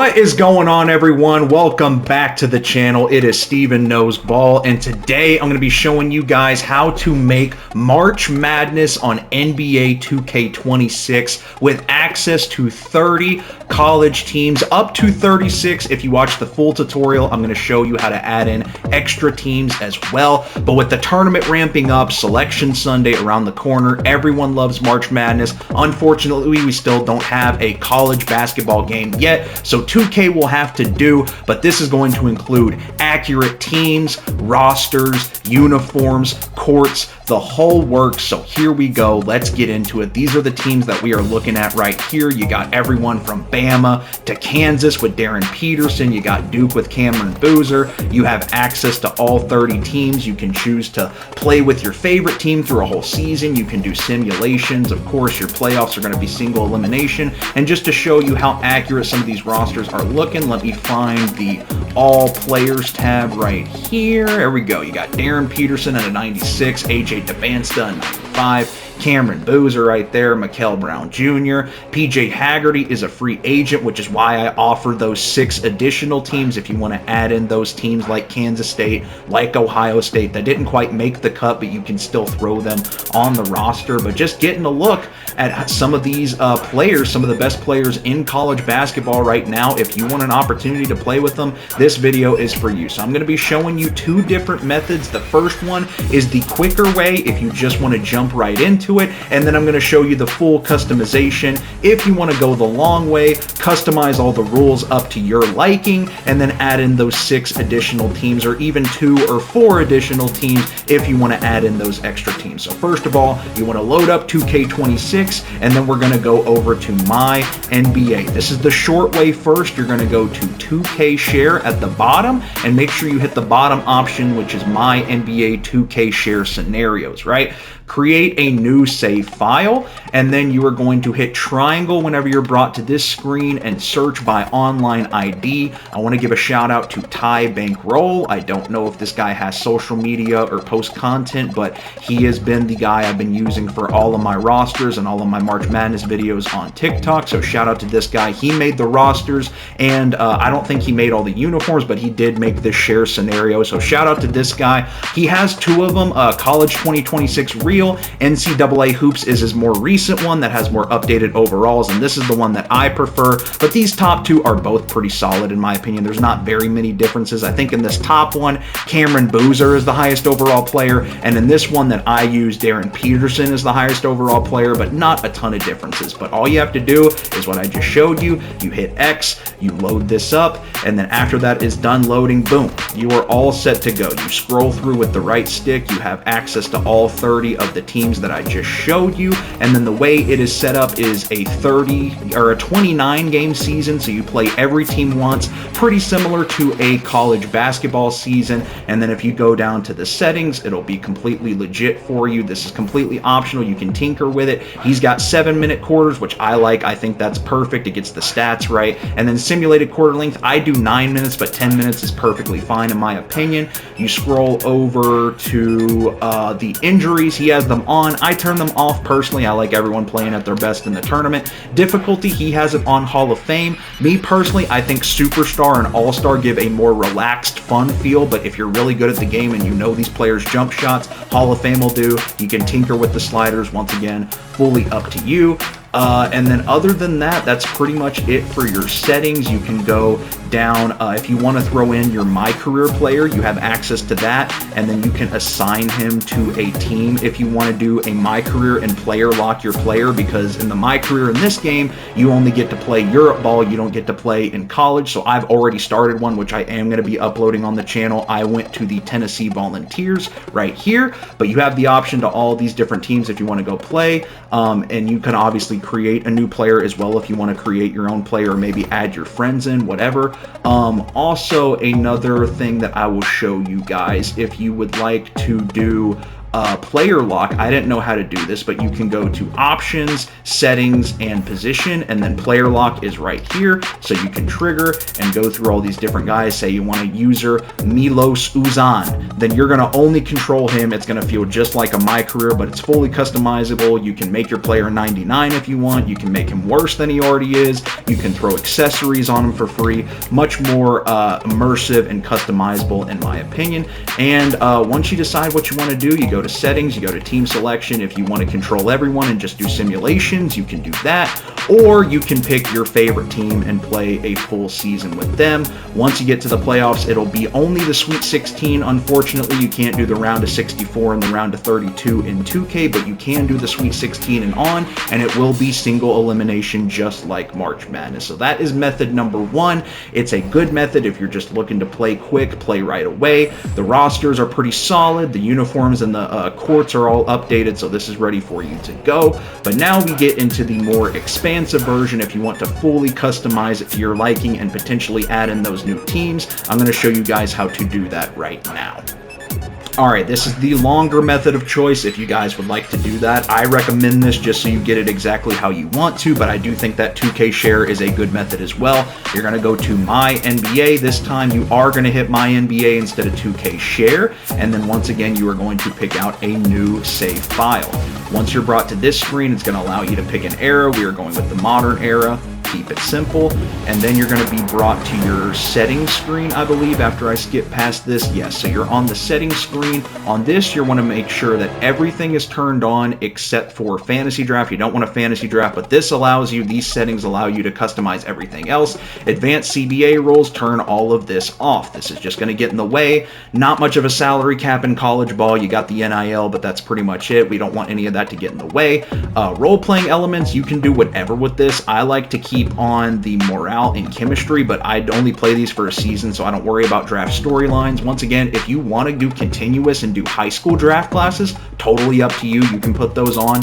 What is going on, everyone? Welcome back to the channel. It is Steven Knows Ball, and today I'm going to be showing you guys how to make March Madness on NBA 2K26 with access to 30 college teams, up to 36. If you watch the full tutorial, I'm going to show you how to add in extra teams as well. But with the tournament ramping up, Selection Sunday around the corner, everyone loves March Madness. Unfortunately, we still don't have a college basketball game yet, so 2K will have to do, but this is going to include accurate teams, rosters, uniforms, courts, the whole works. So here we go. Let's get into it. These are the teams that we are looking at right here. You got everyone from Bama to Kansas with Darren Peterson. You got Duke with Cameron Boozer. You have access to all 30 teams. You can choose to play with your favorite team through a whole season. You can do simulations. Of course, your playoffs are going to be single elimination. And just to show you how accurate some of these rosters are looking, let me find the all players tab right here. There we go. You got Darren Peterson at a 96, AJ DeBansta at 95, Cameron Boozer right there, Mikel Brown Jr. PJ Haggerty is a free agent, which is why I offer those 6 additional teams if you want to add in those teams like Kansas State, like Ohio State, that didn't quite make the cut, but you can still throw them on the roster. But just getting a look at some of these players, some of the best players in college basketball right now. If you want an opportunity to play with them, this video is for you. So I'm going to be showing you 2 different methods. The first one is the quicker way if you just want to jump right into it, and then I'm going to show you the full customization if you want to go the long way, customize all the rules up to your liking, and then add in those 6 additional teams, or even 2 or 4 additional teams if you want to add in those extra teams. So first of all, you want to load up 2K26, and then we're going to go over to My NBA. This is the short way first. You're going to go to 2K Share at the bottom, and make sure you hit the bottom option, which is My NBA 2K Share Scenarios, right? Create a new save file, and then you are going to hit triangle whenever you're brought to this screen and search by online ID. I want to give a shout out to Ty Bankroll. I don't know if this guy has social media or post content, but he has been the guy I've been using for all of my rosters and all of my March Madness videos on TikTok. So shout out to this guy. He made the rosters, and I don't think he made all the uniforms, but he did make this share scenario. So shout out to this guy. He has 2 of them, College 2026 Real. NCAA Hoops is his more recent one that has more updated overalls, and this is the one that I prefer. But these top 2 are both pretty solid in my opinion. There's not very many differences. I think in this top one, Cameron Boozer is the highest overall player, and in this one that I use, Darren Peterson is the highest overall player, but not a ton of differences. But all you have to do is what I just showed you. You hit X, you load this up, and then after that is done loading, boom, you are all set to go. You scroll through with the right stick, you have access to all 30 of the teams that I just showed you, and then the way it is set up is a 29 game season, so you play every team once, pretty similar to a college basketball season. And then if you go down to the settings, it'll be completely legit for you. This is completely optional. You can tinker with it. He's got 7-minute quarters, which I like. I think that's perfect. It gets the stats right. And then simulated quarter length, I do 9 minutes, but 10 minutes is perfectly fine in my opinion. You scroll over to the injuries. He has them on. I turn them off personally. I like everyone playing at their best in the tournament. Difficulty, he has it on Hall of Fame. Me personally, I think Superstar and All-Star give a more relaxed, fun feel, but if you're really good at the game and you know these players' jump shots, Hall of Fame will do. You can tinker with the sliders. Once again, fully up to you. And then other than that, that's pretty much it for your settings. You can go down, if you want to throw in your My Career player, you have access to that, and then you can assign him to a team if you want to do a My Career and player lock your player, because in the My Career in this game, you only get to play Europe ball, you don't get to play in college. So I've already started one, which I am going to be uploading on the channel. I went to the Tennessee Volunteers right here, but you have the option to all these different teams if you want to go play, and you can obviously create a new player as well if you want to create your own player, or maybe add your friends in, whatever. Also, another thing that I will show you guys, if you would like to do player lock. I didn't know how to do this, but you can go to options, settings, and position, and then player lock is right here. So you can trigger and go through all these different guys. Say you want a user Milos Uzan, then you're going to only control him. It's going to feel just like a My Career, but it's fully customizable. You can make your player 99 if you want. You can make him worse than he already is. You can throw accessories on him for free. Much more immersive and customizable in my opinion. And once you decide what you want to do, you go to settings, you go to team selection. If you want to control everyone and just do simulations, you can do that. Or you can pick your favorite team and play a full season with them. Once you get to the playoffs, it'll be only the Sweet 16. Unfortunately, you can't do the round of 64 and the round of 32 in 2K, but you can do the Sweet 16 and on, and it will be single elimination just like March Madness. So that is method number one. It's a good method if you're just looking to play quick, play right away. The rosters are pretty solid. The uniforms and the courts are all updated, so this is ready for you to go. But now we get into the more expansive version. If you want to fully customize it to your liking and potentially add in those new teams, I'm going to show you guys how to do that right now. Alright, this is the longer method of choice if you guys would like to do that. I recommend this just so you get it exactly how you want to, but I do think that 2K Share is a good method as well. You're going to go to My NBA. This time you are going to hit My NBA instead of 2K Share, and then once again you are going to pick out a new save file. Once you're brought to this screen, it's going to allow you to pick an era. We are going with the modern era. Keep it simple, and then you're going to be brought to your settings screen, I believe, after I skip past this. Yes, so you're on the settings screen. On this, you want to make sure that everything is turned on except for fantasy draft. You don't want a fantasy draft, but this allows you, these settings allow you to customize everything else. Advanced CBA rules, turn all of this off. This is just going to get in the way. Not much of a salary cap in college ball. You got the NIL, but that's pretty much it. We don't want any of that to get in the way. Role-playing elements, you can do whatever with this. I like to keep on the morale and chemistry, but I'd only play these for a season, so I don't worry about draft storylines. Once again, if you want to do continuous and do high school draft classes, totally up to you. You can put those on.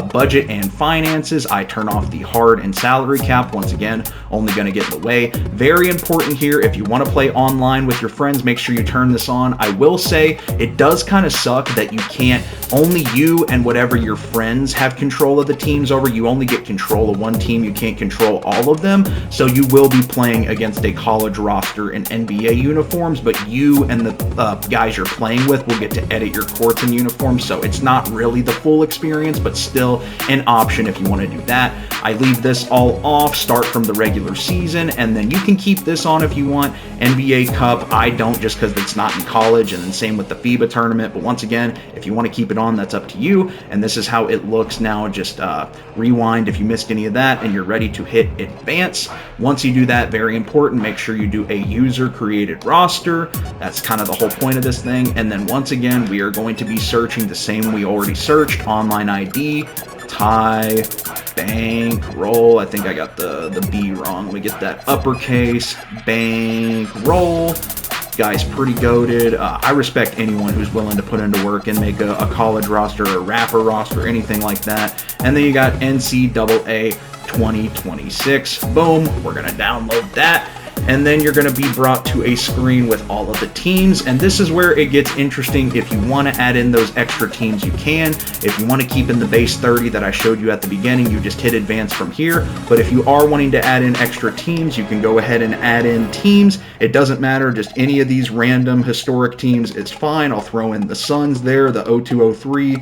Budget and finances, I turn off the hard and salary cap. Once again, only going to get in the way. Very important here, if you want to play online with your friends, make sure you turn this on. I will say it does kind of suck that you can't, only you and whatever your friends have control of the teams over. You only get control of one team, you can't control all of them, so you will be playing against a college roster in NBA uniforms, but you and the guys you're playing with will get to edit your courts and uniforms, so it's not really the full experience, but still an option if you want to do that. I leave this all off, start from the regular season, and then you can keep this on if you want. NBA Cup, I don't, just because it's not in college, and then same with the FIBA tournament, but once again, if you want to keep it on, that's up to you, and this is how it looks now. Just rewind if you missed any of that, and you're ready to hit advance. Once you do that, very important, make sure you do a user created roster. That's kind of the whole point of this thing, and then once again, we are going to be searching the same we already searched, online ID, tie, bank, roll. I think I got the B wrong. Let me get that uppercase, bank, roll. Guy's pretty goated. I respect anyone who's willing to put into work and make a college roster, a rapper roster, anything like that. And then you got NCAA 2026. Boom. We're going to download that. And then you're going to be brought to a screen with all of the teams, and this is where it gets interesting. If you want to add in those extra teams, you can. If you want to keep in the base 30 that I showed you at the beginning, you just hit advance from here. But if you are wanting to add in extra teams, you can go ahead and add in teams. It doesn't matter, just any of these random historic teams, it's fine. I'll throw in the Suns there, the 0203.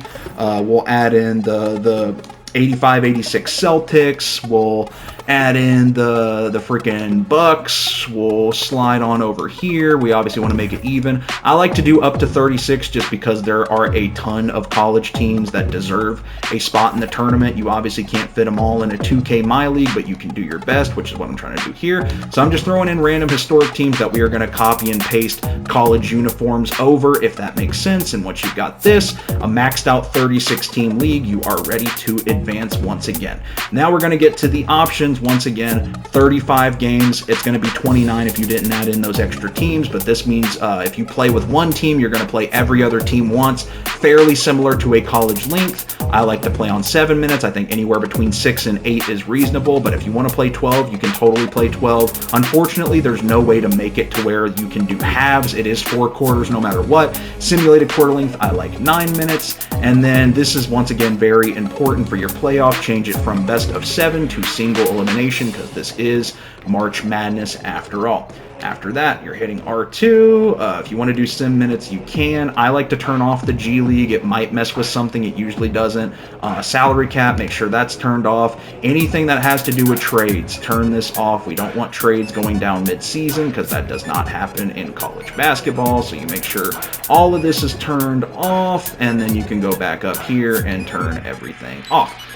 We'll add in the 85-86 Celtics. We'll add in the freaking Bucks. We'll slide on over here. We obviously want to make it even. I like to do up to 36 just because there are a ton of college teams that deserve a spot in the tournament. You obviously can't fit them all in a 2K My League, but you can do your best, which is what I'm trying to do here. So I'm just throwing in random historic teams that we are going to copy and paste college uniforms over, if that makes sense. And once you've got this, a maxed out 36 team league, you are ready to advance once again. Now we're going to get to the options. Once again, 35 games. It's going to be 29 if you didn't add in those extra teams, but this means if you play with one team, you're going to play every other team once. Fairly similar to a college length. I like to play on 7 minutes. I think anywhere between 6 and 8 is reasonable, but if you want to play 12, you can totally play 12. Unfortunately, there's no way to make it to where you can do halves. It is 4 quarters no matter what. Simulated quarter length, I like 9 minutes. And then this is once again very important for your playoff. Change it from best of 7 to single elimination, because this is March Madness after all. After that, you're hitting R2. If you want to do sim minutes, you can. I like to turn off the G League. It might mess with something. It usually doesn't. Salary cap, make sure that's turned off. Anything that has to do with trades, turn this off. We don't want trades going down mid-season, because that does not happen in college basketball. So you make sure all of this is turned off, and then you can go back up here and turn everything off.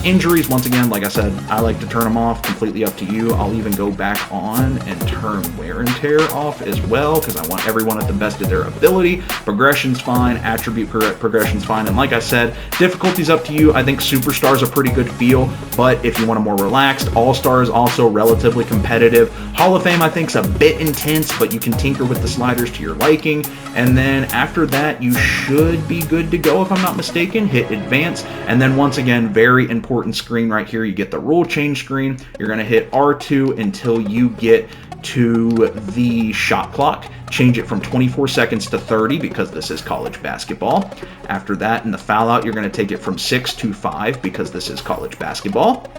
Injuries, once again, like I said, I like to turn them off. Completely up to you. I'll even go back on and turn wear and tear off as well, because I want everyone at the best of their ability. Progression's fine. Attribute progression's fine. And like I said, difficulty's up to you. I think Superstar's a pretty good feel, but if you want a more relaxed, All-Star is also relatively competitive. Hall of Fame, I think, is a bit intense, but you can tinker with the sliders to your liking. And then after that, you should be good to go, if I'm not mistaken. Hit Advance. And then once again, very important screen right here. You get the rule change screen. You're going to hit R2 until you get to the shot clock. Change it from 24 seconds to 30, because this is college basketball. After that, in the foul out, you're going to take it from 6 to 5, because this is college basketball.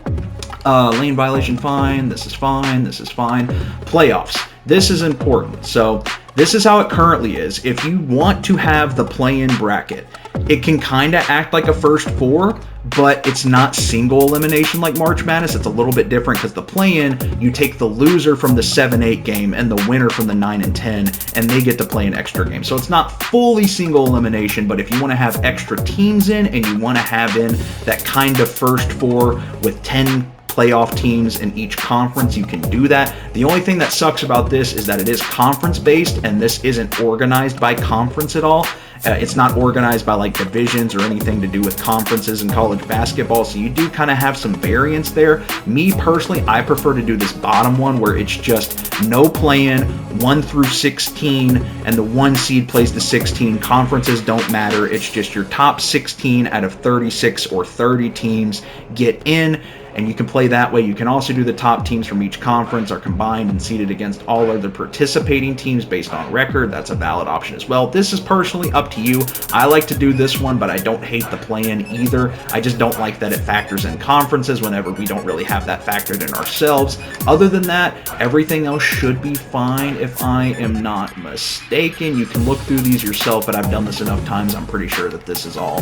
Lane violation, fine. This is fine. This is fine. Playoffs. This is important. So this is how it currently is. If you want to have the play-in bracket, it can kind of act like a first 4, but it's not single elimination like March Madness. It's a little bit different, because the play-in, you take the loser from the 7-8 game and the winner from the 9 and 10, and they get to play an extra game. So it's not fully single elimination, but if you want to have extra teams in, and you want to have in that kind of first 4 with 10 playoff teams in each conference, you can do that. The only thing that sucks about this is that it is conference based, and this isn't organized by conference at all. It's not organized by like divisions or anything to do with conferences in college basketball, so you do kind of have some variance there. Me personally, I prefer to do this bottom one, where it's just no play-in, 1 through 16, and the 1 seed plays the 16. Conferences don't matter. It's just your top 16 out of 36 or 30 teams get in, and you can play that way. You can also do the top teams from each conference are combined and seeded against all other participating teams based on record. That's a valid option as well. This is personally up to you. I like to do this one, but I don't hate the play-in either. I just don't like that it factors in conferences whenever we don't really have that factored in ourselves. Other than that, everything else should be fine if I am not mistaken. You can look through these yourself, but I've done this enough times, I'm pretty sure that this is all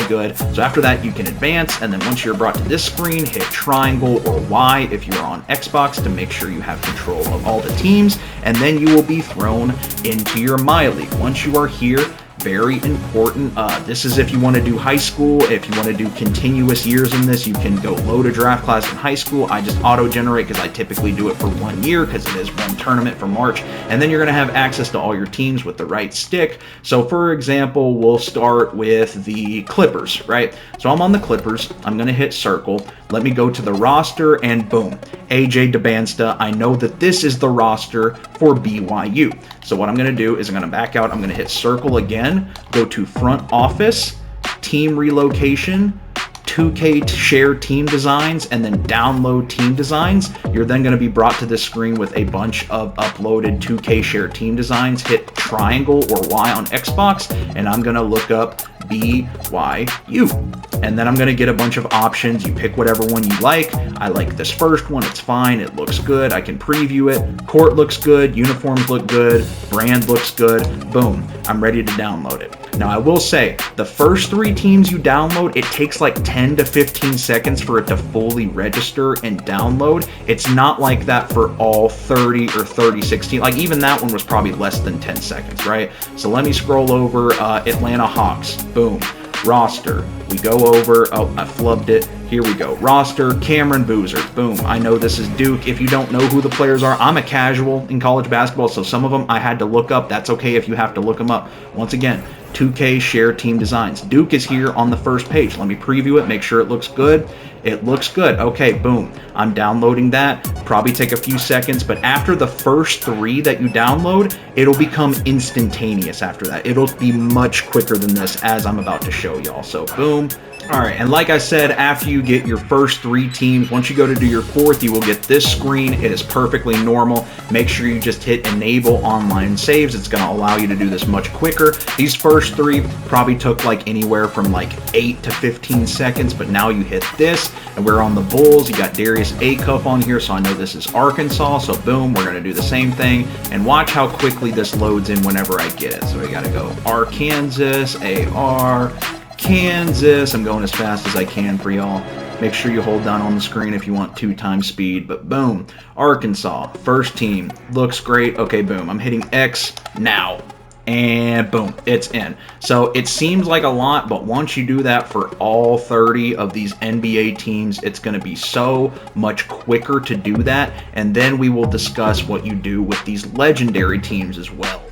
good. So after that, you can advance, and then once you're brought to this screen, hit triangle or Y if you're on Xbox to make sure you have control of all the teams, and then you will be thrown into your My League. Once you are here, very important. This is if you want to do high school. If you want to do continuous years in this, you can go load a draft class in high school. I just auto-generate because I typically do it for 1 year because it is one tournament for March. And then you're going to have access to all your teams with the right stick. So for example, we'll start with the Clippers, right? So I'm on the Clippers. I'm going to hit circle. Let me go to the roster, and boom, AJ DeBansta. I know that this is the roster for BYU. So what I'm going to do is I'm going to back out. I'm going to hit circle again, go to front office, team relocation, 2K share team designs, and then download team designs. You're then going to be brought to this screen with a bunch of uploaded 2K share team designs. Hit triangle or Y on Xbox, and I'm going to look up BYU. And then I'm going to get a bunch of options. You pick whatever one you like. I like this first one. It's fine. It looks good. I can preview it. Court looks good. Uniforms look good. Brand looks good. Boom. I'm ready to download it. Now, I will say, the first 3 teams you download, it takes like 10 to 15 seconds for it to fully register and download. It's not like that for all 30 or 36 teams. Like, even that one was probably less than 10 seconds, right? So let me scroll over. Atlanta Hawks. Boom. Roster. We go over. Oh, I flubbed it. Here we go. Roster, Cameron Boozer. Boom. I know this is Duke. If you don't know who the players are, I'm a casual in college basketball, so some of them I had to look up. That's okay if you have to look them up. Once again, 2K share team designs. Duke is here on the first page. Let me preview it, make sure it looks good. It looks good. Okay, boom. I'm downloading that. Probably take a few seconds, but after the first 3 that you download, it'll become instantaneous after that. It'll be much quicker than this, as I'm about to show y'all. So boom, Alright, and like I said, after you get your first 3 teams, once you go to do your 4th, you will get this screen. It is perfectly normal. Make sure you just hit enable online saves. It's going to allow you to do this much quicker. These first 3 probably took like anywhere from like 8 to 15 seconds, but now you hit this, and we're on the Bulls. You got Darius Acuff on here, so I know this is Arkansas, so boom, we're going to do the same thing, and watch how quickly this loads in whenever I get it. So we got to go Arkansas, AR, Kansas. I'm going as fast as I can for y'all. Make sure you hold down on the screen if you want 2 times speed, but boom, Arkansas, first team, looks great. Okay, boom, I'm hitting X now, and boom, it's in. So it seems like a lot, but once you do that for all 30 of these NBA teams, it's going to be so much quicker to do that, and then we will discuss what you do with these legendary teams as well.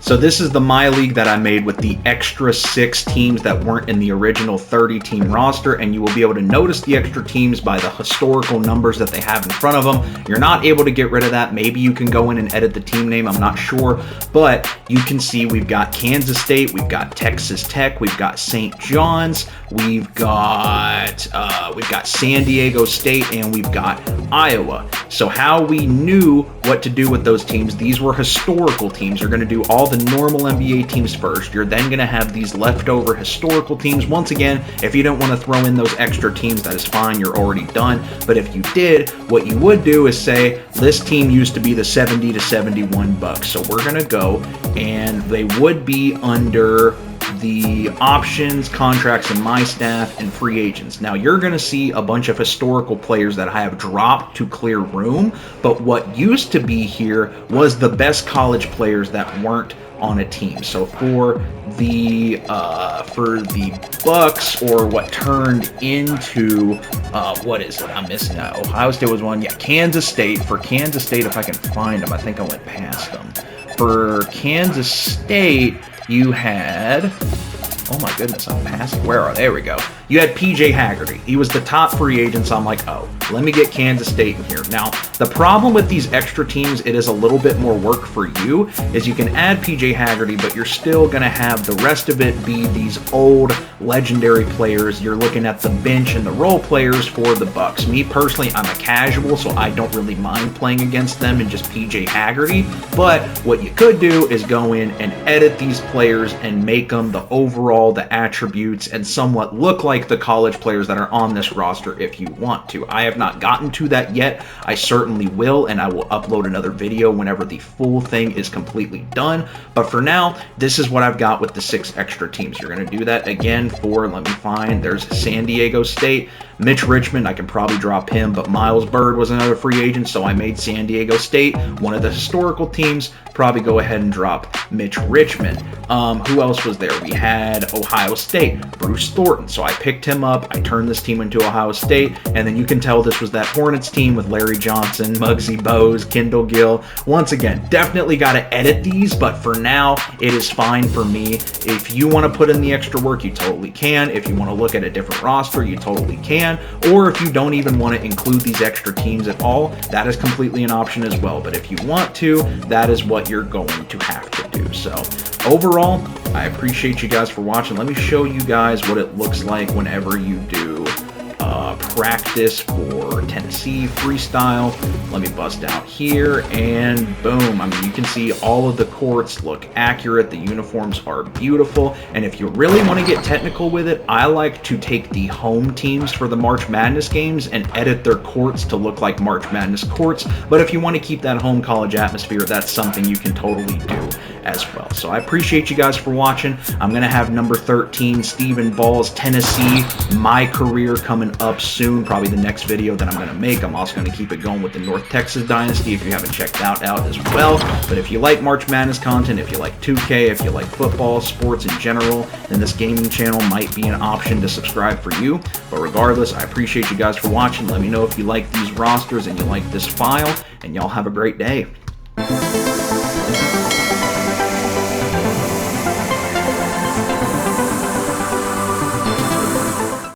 So this is the My League that I made with the extra 6 teams that weren't in the original 30-team roster, and you will be able to notice the extra teams by the historical numbers that they have in front of them. You're not able to get rid of that. Maybe you can go in and edit the team name, I'm not sure, but you can see we've got Kansas State, we've got Texas Tech, we've got St. John's, we've got San Diego State, and we've got Iowa. So how we knew what to do with those teams, these were historical teams. You're going to do all the normal NBA teams first. You're then going to have these leftover historical teams. Once again, if you don't want to throw in those extra teams, that is fine. You're already done. But if you did, what you would do is say, this team used to be the 70 to 71 Bucks. So we're going to go, and they would be under the options, contracts, and my staff, and free agents. Now you're going to see a bunch of historical players that I have dropped to clear room, but what used to be here was the best college players that weren't on a team. So for the Bucks, or what turned into what is it? I'm missing that. Ohio State was one. Yeah, Kansas State. For Kansas State, if I can find them, I think I went past them. For Kansas State, you had, oh my goodness, I'm past, where are, there we go. You had PJ Haggerty. He was the top free agent, so I'm like, oh, let me get Kansas State in here. Now, the problem with these extra teams, it is a little bit more work for you, is you can add PJ Haggerty, but you're still going to have the rest of it be these old legendary players. You're looking at the bench and the role players for the Bucks. Me personally, I'm a casual, so I don't really mind playing against them and just PJ Haggerty, but what you could do is go in and edit these players and make them the overall, the attributes, and somewhat look like the college players that are on this roster if you want to. I have not gotten to that yet. I certainly will, and I will upload another video whenever the full thing is completely done. But for now, this is what I've got with the 6 extra teams. You're going to do that again for, let me find, there's San Diego State, Mitch Richmond, I can probably drop him, but Miles Byrd was another free agent, so I made San Diego State one of the historical teams. Probably go ahead and drop Mitch Richmond. Who else was there? We had Ohio State, Bruce Thornton. So I picked him up. I turned this team into Ohio State, and then you can tell this was that Hornets team with Larry Johnson, Muggsy Bogues, Kendall Gill. Once again, definitely got to edit these, but for now, it is fine for me. If you want to put in the extra work, you totally can. If you want to look at a different roster, you totally can. Or if you don't even want to include these extra teams at all, that is completely an option as well. But if you want to, that is what you're going to have to do. So overall, I appreciate you guys for watching. Let me show you guys what it looks like whenever you do practice for Tennessee freestyle. Let me bust out here, and boom. I mean, you can see all of the courts look accurate. The uniforms are beautiful, and if you really want to get technical with it, I like to take the home teams for the March Madness games and edit their courts to look like March Madness courts. But if you want to keep that home college atmosphere, that's something you can totally do as well. So I appreciate you guys for watching. I'm going to have number 13, Stephen Ball's Tennessee, my career, coming up soon, probably the next video that I'm going to make. I'm also going to keep it going with the North Texas Dynasty if you haven't checked that out as well. But if you like March Madness content, if you like 2K, if you like football, sports in general, then this gaming channel might be an option to subscribe for you. But regardless, I appreciate you guys for watching. Let me know if you like these rosters and you like this file, and y'all have a great day.